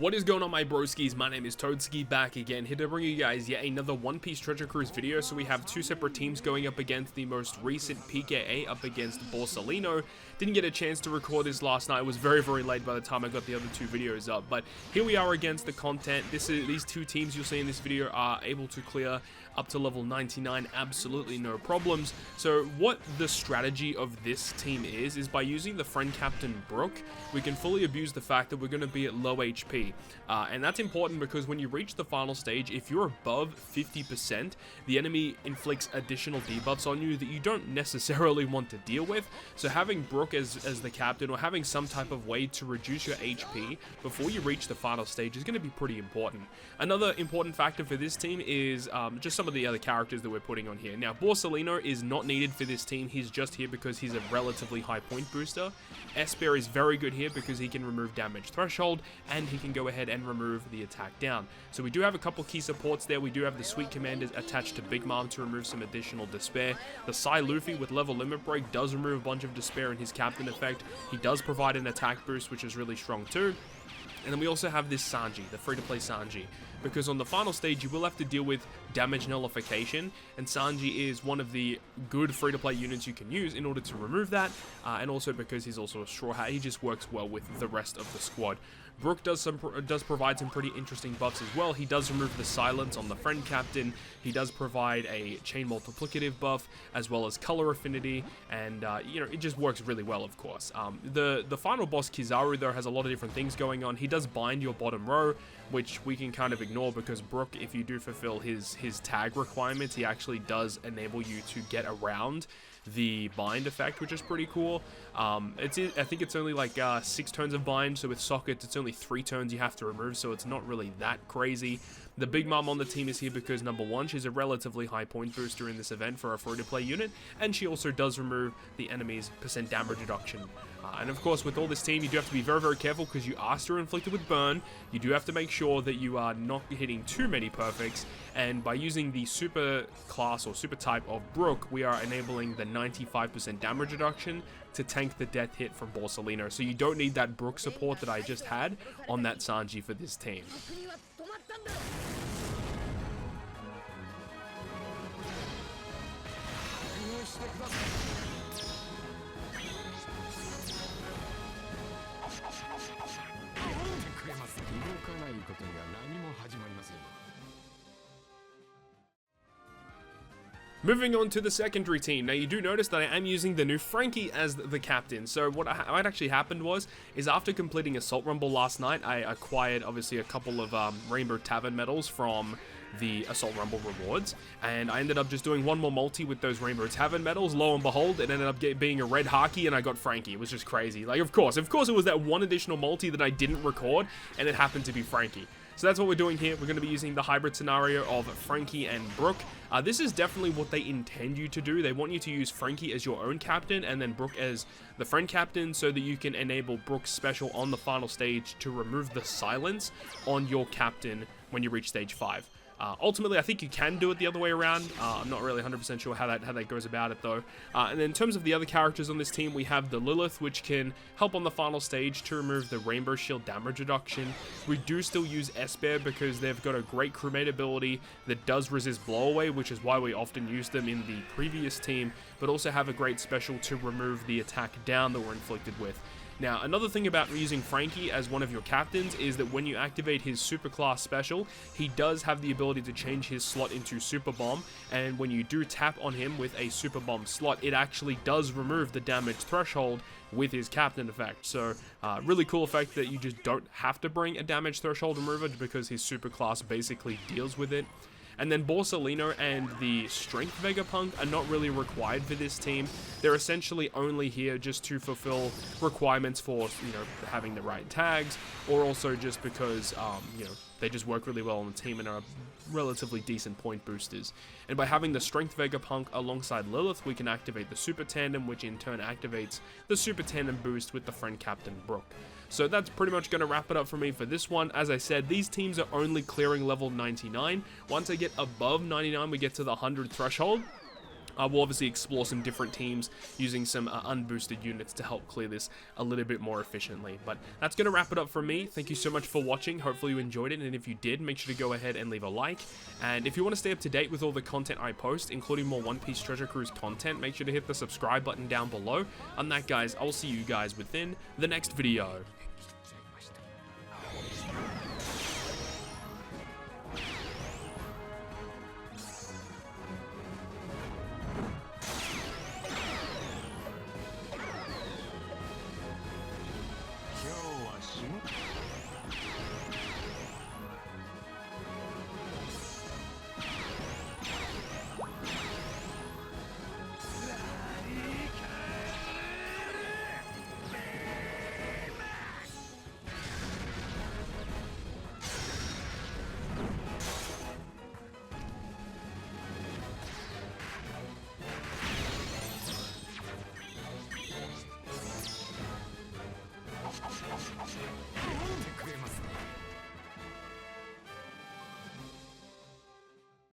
What is going on, my broskies? My name is Toadski, back again, here to bring you guys yet another One Piece Treasure Cruise video. So we have two separate teams going up against the most recent PKA up against Borsalino. Didn't get a chance to record this last night. It was very late by the time I got the other two videos up. But here we are against the content. These two teams you'll see in this video are able to clear up to level 99, absolutely no problems. So what the strategy of this team is by using the friend captain Brook, we can fully abuse the fact that we're going to be at low HP. And that's important because when you reach the final stage, if you're above 50%, the enemy inflicts additional debuffs on you that you don't necessarily want to deal with. So having Brook as the captain, or having some type of way to reduce your HP before you reach the final stage, is going to be pretty important. Another important factor for this team is just some of the other characters that we're putting on here. Now, Borsalino is not needed for this team. He's just here because he's a relatively high point booster. Esper is very good here because he can remove damage threshold, and he can go ahead and remove the attack down. So we do have a couple key supports there. We do have the Sweet Commanders attached to Big Mom to remove some additional despair. The PSY Luffy with level limit break does remove a bunch of despair in his captain effect. He does provide an attack boost, which is really strong too. And then we also have this Sanji, the free-to-play Sanji, because on the final stage you will have to deal with damage nullification, and Sanji is one of the good free-to-play units you can use in order to remove that, and also because he's also a Straw Hat, he just works well with the rest of the squad. Brook does provide some pretty interesting buffs as well. He does remove the silence on the friend captain. He does provide a chain multiplicative buff as well as color affinity, and it just works really well, of course. The final boss Kizaru though has a lot of different things going on. He does bind your bottom row, which we can kind of ignore because Brook, if you do fulfill his tag requirements, he actually does enable you to get around the bind effect, which is pretty cool. I think it's only like 6 turns of bind, so with sockets it's only 3 turns you have to remove, so it's not really that crazy. The Big Mom on the team is here because number one, she's a relatively high point booster in this event for a free-to-play unit, and she also does remove the enemy's % damage reduction. And of course, with all this team, you do have to be very careful because you are still inflicted with burn. You do have to make sure that you are not hitting too many perfects, and by using the super class or super type of Brook, we are enabling the 95% damage reduction to tank the death hit from Borsalino. So you don't need that Brook support that I just had on that Sanji for this team. Moving on to the secondary team. Now, you do notice that I am using the new Franky as the captain. So what actually happened is after completing Assault Rumble last night, I acquired obviously a couple of Rainbow Tavern medals from the Assault Rumble rewards, and I ended up just doing one more multi with those Rainbow Tavern medals. Lo and behold, it ended up being a red Haki, and I got Franky. It was just crazy. Like, of course it was that one additional multi that I didn't record, and it happened to be Franky. So that's what we're doing here. We're going to be using the hybrid scenario of Franky and Brook. This is definitely what they intend you to do. They want you to use Franky as your own captain and then Brook as the friend captain, so that you can enable Brook's special on the final stage to remove the silence on your captain when you reach stage 5. Ultimately, I think you can do it the other way around. I'm not really 100% sure how that goes about it, though. And then in terms of the other characters on this team, we have the Lilith, which can help on the final stage to remove the Rainbow Shield damage reduction. We do still use Esper because they've got a great crewmate ability that does resist blowaway, which is why we often use them in the previous team, but also have a great special to remove the attack down that we're inflicted with. Now, another thing about using Franky as one of your captains is that when you activate his super class special, he does have the ability to change his slot into Super Bomb, and when you do tap on him with a Super Bomb slot, it actually does remove the damage threshold with his captain effect. So, really cool effect that you just don't have to bring a damage threshold remover because his super class basically deals with it. And then Borsalino and the Strength Vegapunk are not really required for this team. They're essentially only here just to fulfill requirements for, having the right tags, or also just because, they just work really well on the team and are relatively decent point boosters. And by having the Strength Vegapunk alongside Lilith, we can activate the Super Tandem, which in turn activates the Super Tandem boost with the friend captain Brook. So that's pretty much going to wrap it up for me for this one. As I said, these teams are only clearing level 99. Once I get above 99, we get to the 100 threshold. we'll obviously explore some different teams using some unboosted units to help clear this a little bit more efficiently. But that's going to wrap it up for me. Thank you so much for watching. Hopefully you enjoyed it, and if you did, make sure to go ahead and leave a like. And if you want to stay up to date with all the content I post, including more One Piece Treasure Cruise content, make sure to hit the subscribe button down below. On that, guys, I will see you guys within the next video. Yo,